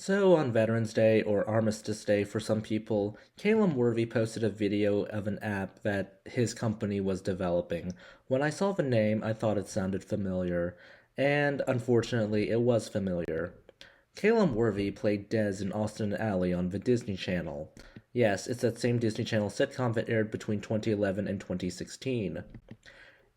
So, on Veterans Day or Armistice Day for some people, Caleb Worthy posted a video of an app that his company was developing. When I saw the name, I thought it sounded familiar, and unfortunately, it was familiar. Caleb Worthy played Dez in Austin Alley on the Disney Channel. Yes, it's that same Disney Channel sitcom that aired between 2011 and 2016.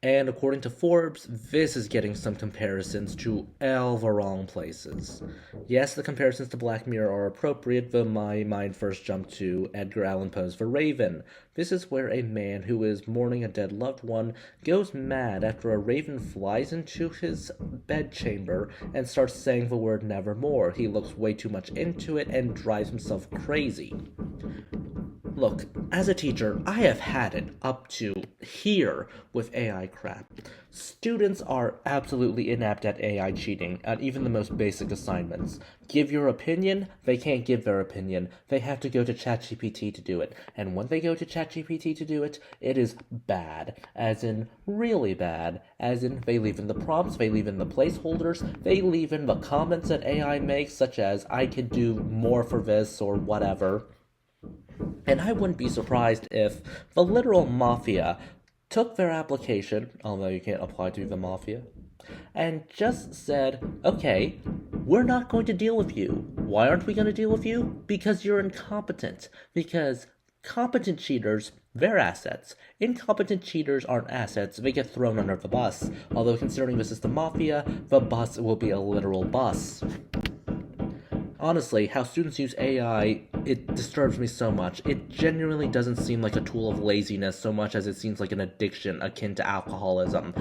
And according to Forbes, this is getting some comparisons to all the wrong places. Yes, the comparisons to Black Mirror are appropriate, though my mind first jumped to Edgar Allan Poe's The Raven. This is where a man who is mourning a dead loved one goes mad after a raven flies into his bedchamber and starts saying the word nevermore. He looks way too much into it and drives himself crazy. Look, as a teacher, I have had it up to here with AI crap. Students are absolutely inept at AI cheating at even the most basic assignments. Give your opinion, they can't give their opinion. They have to go to ChatGPT to do it. And when they go to ChatGPT to do it, it is bad. As in, really bad. As in, they leave in the prompts, they leave in the placeholders, they leave in the comments that AI makes, such as, I could do more for this, or whatever. And I wouldn't be surprised if the literal mafia took their application, although you can't apply to the mafia, and just said, okay, we're not going to deal with you. Why aren't we going to deal with you? Because you're incompetent. Because competent cheaters, they're assets. Incompetent cheaters aren't assets. They get thrown under the bus. Although considering this is the mafia, the bus will be a literal bus. Honestly, how students use AI, it disturbs me so much. It genuinely doesn't seem like a tool of laziness so much as it seems like an addiction akin to alcoholism.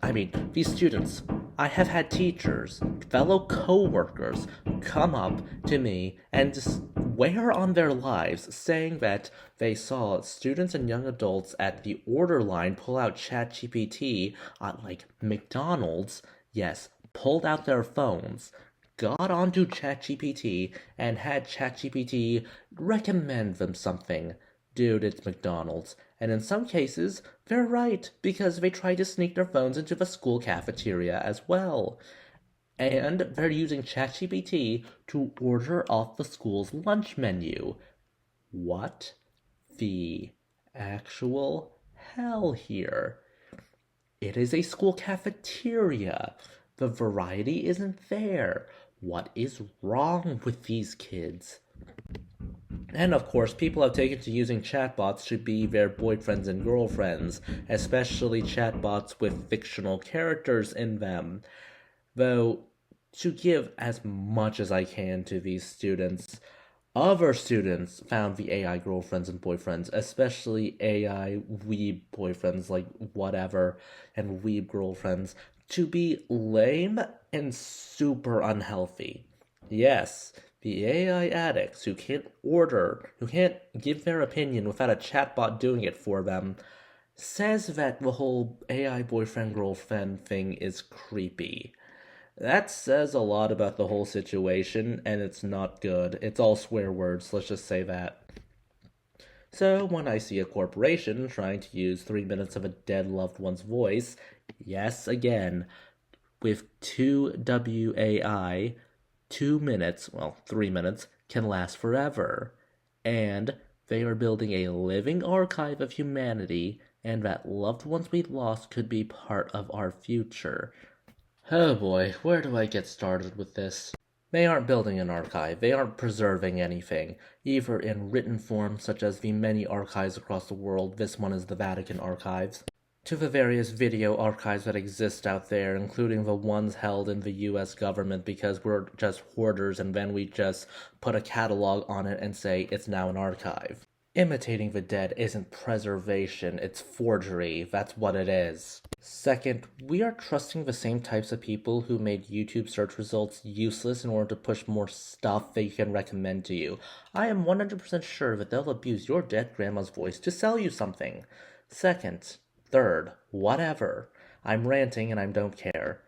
I mean, these students, I have had teachers, fellow co-workers, come up to me and swear on their lives saying that they saw students and young adults at the order line pull out ChatGPT at, like, McDonald's, yes, pulled out their phones, got onto ChatGPT and had ChatGPT recommend them something. Dude, it's McDonald's. And in some cases, they're right, because they try to sneak their phones into the school cafeteria as well. And they're using ChatGPT to order off the school's lunch menu. What the actual hell here? It is a school cafeteria. The variety isn't there. What is wrong with these kids? And of course, people have taken to using chatbots to be their boyfriends and girlfriends, especially chatbots with fictional characters in them. Though, to give as much as I can to these students, other students found the AI girlfriends and boyfriends, especially AI weeb boyfriends, like whatever, and weeb girlfriends, to be lame and super unhealthy. Yes, the AI addicts who can't order, who can't give their opinion without a chatbot doing it for them, says that the whole AI boyfriend girlfriend thing is creepy. That says a lot about the whole situation, and it's not good. It's all swear words, let's just say that. So, when I see a corporation trying to use 3 minutes of a dead loved one's voice, yes, again, with 2WAI, 2 minutes, well, 3 minutes, can last forever. And they are building a living archive of humanity, and that loved ones we lost could be part of our future. Oh boy, where do I get started with this? They aren't building an archive, they aren't preserving anything, either in written form such as the many archives across the world, this one is the Vatican archives, to the various video archives that exist out there, including the ones held in the US government because we're just hoarders and then we just put a catalog on it and say it's now an archive. Imitating the dead isn't preservation, it's forgery. That's what it is. Second, we are trusting the same types of people who made YouTube search results useless in order to push more stuff they can recommend to you. I am 100% sure that they'll abuse your dead grandma's voice to sell you something. Second, third, whatever. I'm ranting and I don't care.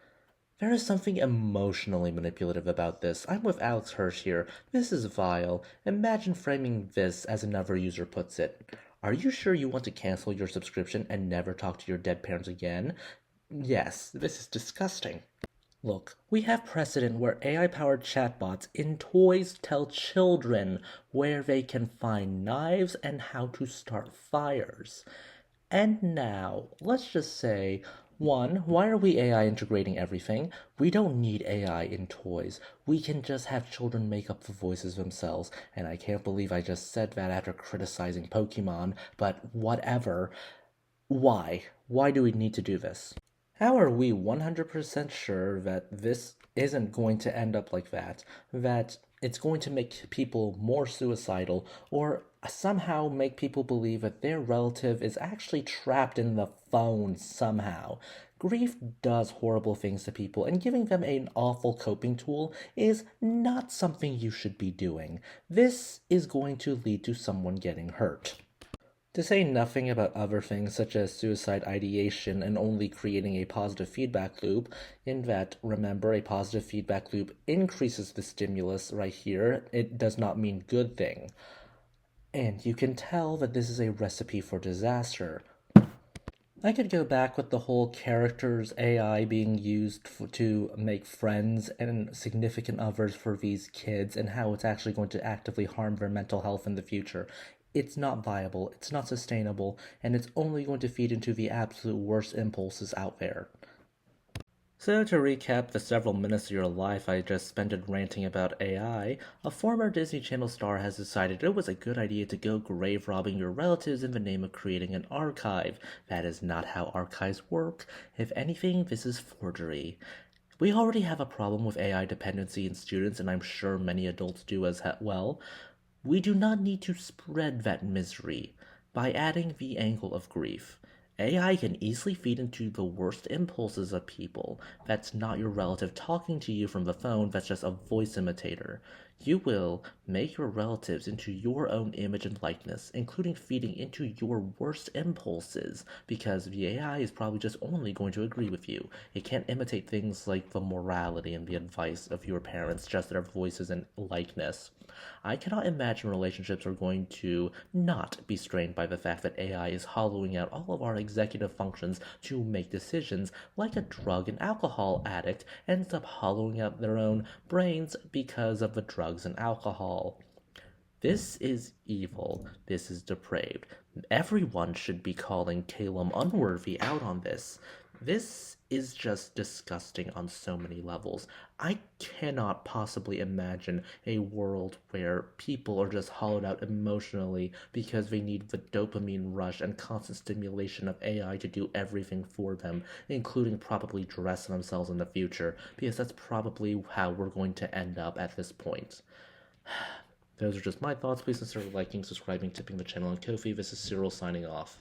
There is something emotionally manipulative about this. I'm with Alex Hirsch here. This is vile. Imagine framing this as another user puts it. Are you sure you want to cancel your subscription and never talk to your dead parents again? Yes, this is disgusting. Look, we have precedent where AI powered chatbots in toys tell children where they can find knives and how to start fires. And now, let's just say, one, why are we AI integrating everything? We don't need AI in toys. We can just have children make up the voices themselves. And I can't believe I just said that after criticizing Pokemon, but whatever. Why? Why do we need to do this? How are we 100% sure that this isn't going to end up like that? That it's going to make people more suicidal, or somehow make people believe that their relative is actually trapped in the phone somehow? Grief does horrible things to people, and giving them an awful coping tool is not something you should be doing. This is going to lead to someone getting hurt. To say nothing about other things such as suicide ideation and only creating a positive feedback loop, in that, remember, a positive feedback loop increases the stimulus right here. It does not mean good thing. And you can tell that this is a recipe for disaster. I could go back with the whole characters AI being used to make friends and significant others for these kids and how it's actually going to actively harm their mental health in the future. It's not viable, it's not sustainable, and it's only going to feed into the absolute worst impulses out there. So, to recap the several minutes of your life I just spent ranting about AI, a former Disney Channel star has decided it was a good idea to go grave robbing your relatives in the name of creating an archive. That is not how archives work. If anything, this is forgery. We already have a problem with AI dependency in students, and I'm sure many adults do as well. We do not need to spread that misery by adding the angle of grief. AI can easily feed into the worst impulses of people. That's not your relative talking to you from the phone, that's just a voice imitator. You will make your relatives into your own image and likeness, including feeding into your worst impulses, because the AI is probably just only going to agree with you. It can't imitate things like the morality and the advice of your parents, just their voices and likeness. I cannot imagine relationships are going to not be strained by the fact that AI is hollowing out all of our executive functions to make decisions, like a drug and alcohol addict ends up hollowing out their own brains because of the drugs and alcohol. This is evil. This is depraved. Everyone should be calling Calum Unworthy out on this. This is just disgusting on so many levels. I cannot possibly imagine a world where people are just hollowed out emotionally because they need the dopamine rush and constant stimulation of AI to do everything for them, including probably dress themselves in the future, because that's probably how we're going to end up at this point. Those are just my thoughts. Please consider liking, subscribing, tipping the channel, and Ko-fi. This is Cyril signing off.